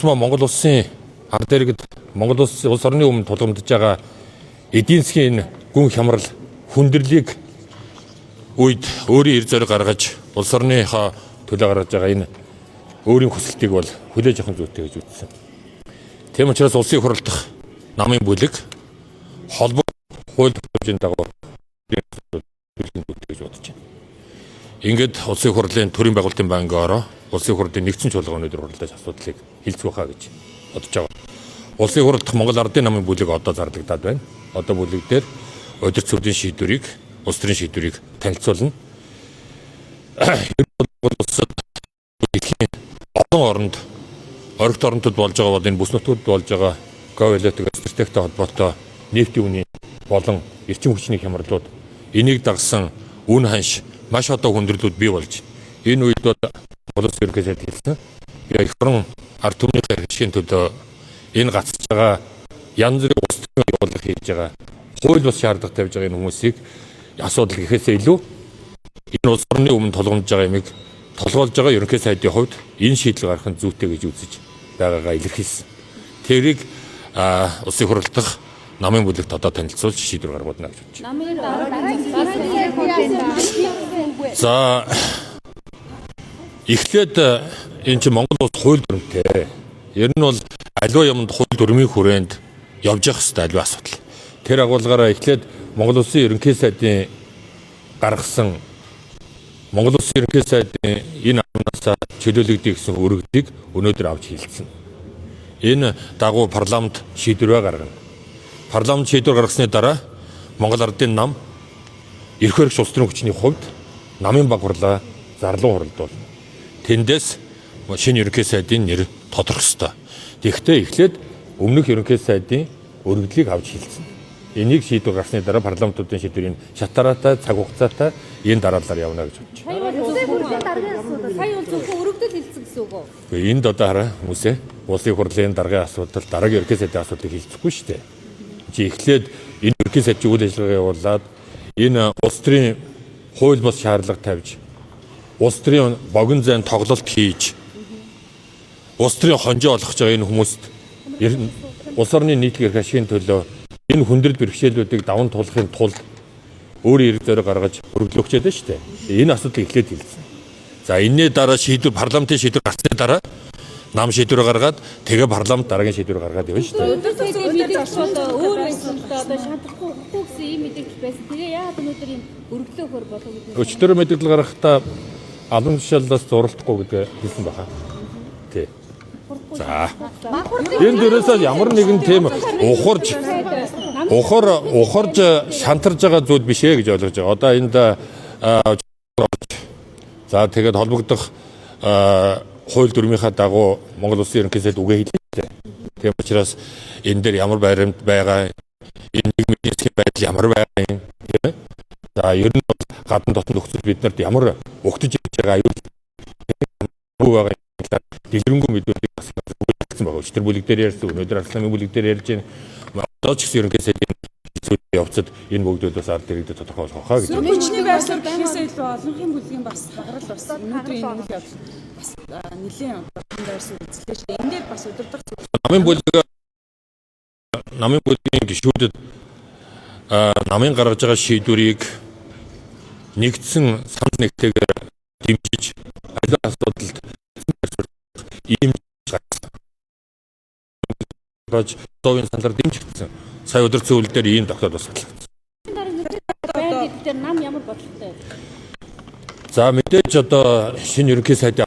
тусмаа Монгол улсын ард иргэд Монгол улс орны өмнө тулгамдж байгаа эдийн засгийн гүн хямрал хүндрэлийг үед өөрийн эр зориг гаргаж улс орныхоо төлөө гаргаж байгаа энэ өөрийн хүсэлтийг бол хүлээж авах зүйтэй гэж үзсэн. Тийм учраас улсын хурал дахь намын бүлэг холбоо хууль хэмжээний дагуу гэж бодож байна. Ингээд улсын хурлын төрийн байгуулалтын банкаараа улсын хурлын нэгдсэн чуулган өнөөдөр хурлаж асуудлыг хилцэх байхаа гэж бодож байгаа. Улсын хурал дахь Монгол Ардын намын бүлэг одоо зарлагдаад байна. Одоо бүлэг дээр удирдах сүрдийн шийдвэрийг, улс төрийн шийдвэрийг танилцуулна. Улсад олон оронд орогт оронтод болж байгаа бол энэ бүс нутгад болж байгаа говьлотыг стратегтэй холбоотой нефтийн үнийн болон эрчим хүчний хямралууд энийг дагсан үн ханш маш одоо хүндрэлүүд бий болж энэ үед бол Монгол Улсын ерөнхий сайд хэлсэн. Би их орон ард түмнийхээ хэршийн төлөө энэ гацж байгаа янз бүрийн улс төрийн явуулга хийж байгаа хууль бус шаардлага тавьж байгаа энэ хүмүүсийг асуудал гэхээсээ илүү энэ улс орны өмнө тулгамдж байгаа юмыг толгоолж байгаа ерөнхий сайдын хувьд энэ шийдэл гарах нь зүйтэй гэж үзэж байгаагаа илэрхийлсэн. Тэрийг улсын хурал дахь намын бүлэгт одоо танилцуулж шийдвэр гаргуулна гэж бодож байна. За эхлээд энэ чинь Монгол улс хууль дүрмтэй. Ер нь бол аливаа юмд хууль дүрмийн хүрээнд явж явах хэрэгтэй аливаа асуудал. Тэр агуулгаараа эхлээд Монгол Улсын ерөнхий сайдын гаргасан Монгол Улсын ерөнхий сайдын энэ амнасаа чөлөөлөгдөж гэсэн өргөдгийг өнөөдөр авч хэлсэн. Энэ дагуу парламент шийдвэрээ гаргана. Парламент шийдвэр гаргасны дараа Монгол Ардын нам эрх баригч улс төрийн хүчний хувьд намын баг хурлаа зарлуу хуралдуулна. Тэндээс шинэ ерөнхий сайдын нэр тодорхох ёстой. Тэгэхдээ эхлээд өмнөх ерөнхий сайдын өргөдлийг авч хэлсэн. Энийг шийдвэр гаргасны дараа парламентуудын шийдвэрийн шатараатай цаг хугацаатай энэ дараалалаар явна гэж бодож байна. Сая бол зөвхөн өргөдөл хэлсэн гэсэн үг үү? Энд одоо хараа хүмүүсээ улсын хурлын даргын асуудал дараагийн ерөнхий сайдын асуудлыг хэлцэхгүй шүү дээ. Чи эхлээд энэ ерөнхий сайдын үйл ажиллагаа явуулаад энэ улс төрийн хууль бус шаардлага тавьж улс төрийн богино зайн тоглолт хийж улс төрийн хонжоо олгож байгаа энэ хүмүүст улс орны нийтлэг эрх ашигын төлөө энэ хүндрэл бэрхшээлүүдийг даван туулахын тулд өөрийн эрх зориг гаргаж өргөдөл өгчээд байна шүү дээ. Энэ асуудлыг эхлээд хэлсэн. За энэний дараа шийдвэр парламентын шийдвэр гарсны дараа нам шийдвэр гаргаад тэгээ парламент дараагийн шийдвэр гаргаад явна шүү дээ. Өдөр төгсгөл мэдээж өөр байсантай одоо шаардахгүй гэсэн ийм мэдээлэл байсан. Тэгээ яагаад өнөөдөр ийм өргөдлөө хөр болов гэдэг. Өчтөр мэдээлэл гаргахдаа албан тушаалаас зурлахгүй гэдэг хэлсэн байна. Тий. За. Энэ дээрээс ямар нэгэн тийм ухарж шантарж байгаа зүйл биш ээ гэж ойлгож байгаа. Одоо энд за тэгээд холбогдох хууль дүрмийнхаа дагуу Монгол Улсын ерөнхий сайд үгээ хэлээ. Тийм учраас энэ дээр ямар баримт байгаа, энэ нийгмийн эзэсхийн байдал ямар байгаа юм тийм ээ. За ер нь гадна дотн нөхцөл биднэрт ямар өгтөж ирж байгаа аюул байгаа дэлгэрэнгүй мэдүүлэг бас үлдсэн байгаа. Өчтөр бүлэг дээр ярьсан, өнөөдөр Арсланы бүлэг дээр ярьж байна. Одоо ч гэсэн ерөнхий сайдын явцад энэ бүгдүүд бас ард иргэдэд тодорхой болох хаа гэж. Хүчний байрлал гэхээсээ илүү олонхын бүлгийн бас хагарал бас өнөөдрийн энэ үйл явдал бас нэлийн байрсан үзлээ шүү дээ. Эндээр бас удирдах намын бүлгийн гишүүдэд намын гаргаж байгаа шийдвэрийг нэгдсэн санал нэгтэйгээр дэмжиж аливаа асуудалд ийм гаргаж товын саналаар дэмжигдсэн. Сая өдөрцөн үйл дээр ийм тогтоод бас батлагдсан. Нам ямар бодлоготой вэ? За мэдээж одоо шинэ ерөнхий сайдын